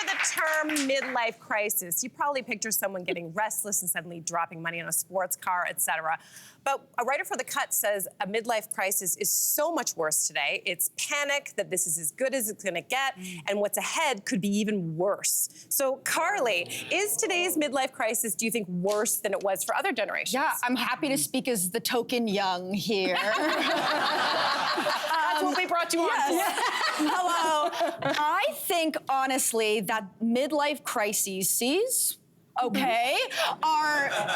the term midlife crisis, you probably picture someone getting restless and suddenly dropping money on a sports car, etc. But a writer for The Cut says a midlife crisis is so much worse today. It's panic that this is as good as it's going to get, and what's ahead could be even worse. So, Carly, is today's midlife crisis, do you think, worse than it was for other generations? Yeah, I'm happy to speak as the token young here. That's what we brought you on for. Hello. I think, honestly, that midlife crises,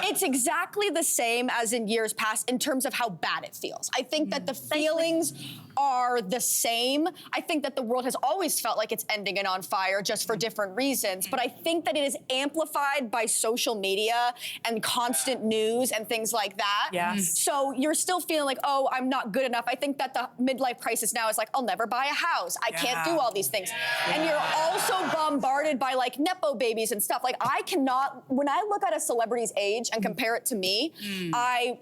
it's exactly the same as in years past in terms of how bad it feels. I think that the feelings are the same. I think that the world has always felt like it's ending and on fire just for different reasons, but I think that it is amplified by social media and constant news and things like that. Yes. So you're still feeling like, oh, I'm not good enough. I think that the midlife crisis now is like, I'll never buy a house. I can't do all these things. And you're also bombarded by like Nepo babies and stuff. Like I cannot, when I look at a celebrity's age and compare it to me, I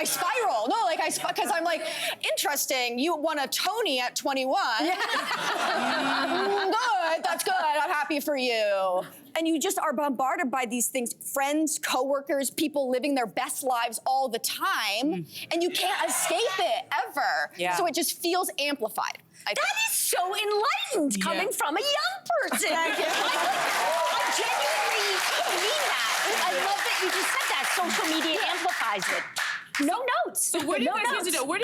spiral. No, like because I'm like, interesting, you won a Tony at 21. Good, that's good, I'm happy for you. And you just are bombarded by these things, friends, coworkers, people living their best lives all the time, and you can't escape it ever. Yeah. So it just feels amplified. That is so enlightened coming from a young person. Thank you. I genuinely mean that. I love that you just said that. Social media amplifies it. No notes. So where do you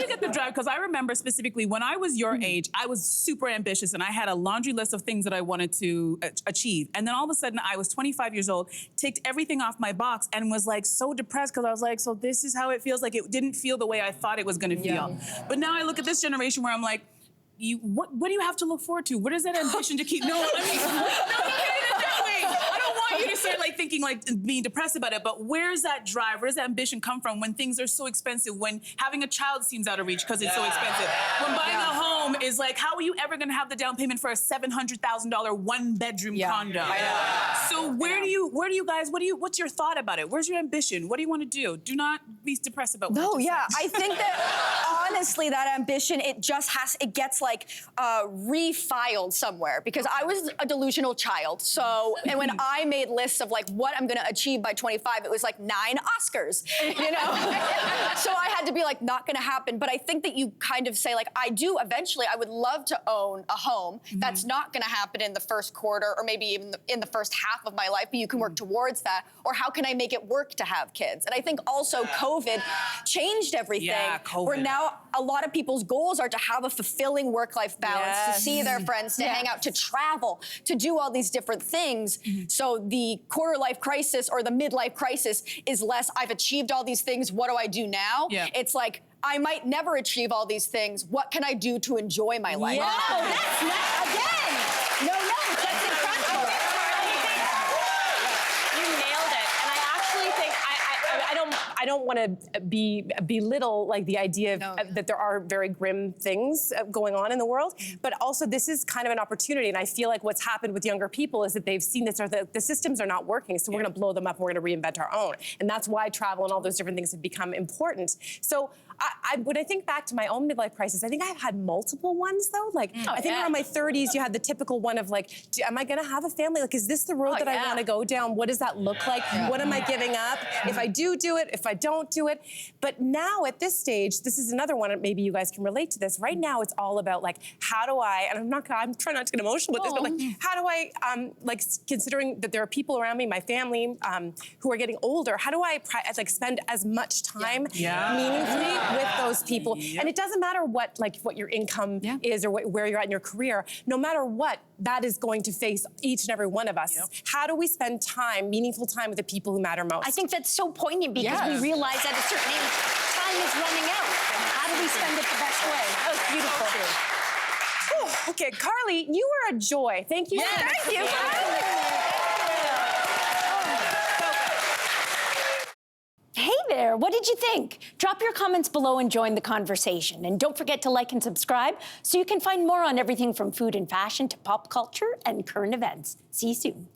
get the drive? Because I remember specifically when I was your age, I was super ambitious and I had a laundry list of things that I wanted to achieve. And then all of a sudden I was 25 years old, ticked everything off my box and was like so depressed because I was like, so this is how it feels. Like it didn't feel the way I thought it was going to feel. But now I look at this generation where I'm like, what do you have to look forward to? What is that ambition to keep? No, I mean, I don't want you to start like thinking like being depressed about it, but where's that drive? Where's that ambition come from when things are so expensive, when having a child seems out of reach because it's so expensive, when buying a home is like, how are you ever gonna have the down payment for a $700,000 one-bedroom condo? So what's your thought about it? Where's your ambition? What do you want to do? Do not be depressed about what you just said. I think that honestly, that ambition, it gets like refiled somewhere because I was a delusional child. So, and when I made lists of like what I'm gonna achieve by 25, it was like 9 Oscars, you know? So I had to be like, not gonna happen. But I think that you kind of say like, eventually I would love to own a home. That's not gonna happen in the first quarter or maybe even in the first half of my life, but you can work towards that. Or how can I make it work to have kids? And I think also COVID changed everything. Yeah, COVID. Where now a lot of people's goals are to have a fulfilling work-life balance, to see their friends, to hang out, to travel, to do all these different things. So the quarter-life crisis or the midlife crisis is less, I've achieved all these things, what do I do now? It's like, I might never achieve all these things, what can I do to enjoy my life? Oh, that's not, again, no notes, that's incredible. You nailed it. And I actually think, I don't want to belittle like the idea of, that there are very grim things going on in the world, but also this is kind of an opportunity. And I feel like what's happened with younger people is that they've seen this, or the systems are not working, so we're going to blow them up and we're going to reinvent our own. And that's why travel and all those different things have become important. So when I think back to my own midlife crisis, I think I've had multiple ones though. Like I think around my 30s, you had the typical one of like, am I going to have a family? Like, is this the road that I want to go down? What does that look like? What am I giving up? If I do it, if I don't do it. But now at this stage, this is another one, maybe you guys can relate to this. Right now, it's all about like, how do I, and I'm trying not to get emotional with this, but like, how do I, like considering that there are people around me, my family, who are getting older, how do I like spend as much time meaningfully with those people? And it doesn't matter what your income is or where you're at in your career, no matter what, that is going to face each and every one of us. How do we spend time, meaningful time with the people who matter most? I think that's so poignant because we realize at a certain age, time is running out. How do we spend it the best way? That was beautiful. Okay, Carly, you were a joy. Thank you. Thank you. Hey there, what did you think? Drop your comments below and join the conversation. And don't forget to like and subscribe so you can find more on everything from food and fashion to pop culture and current events. See you soon.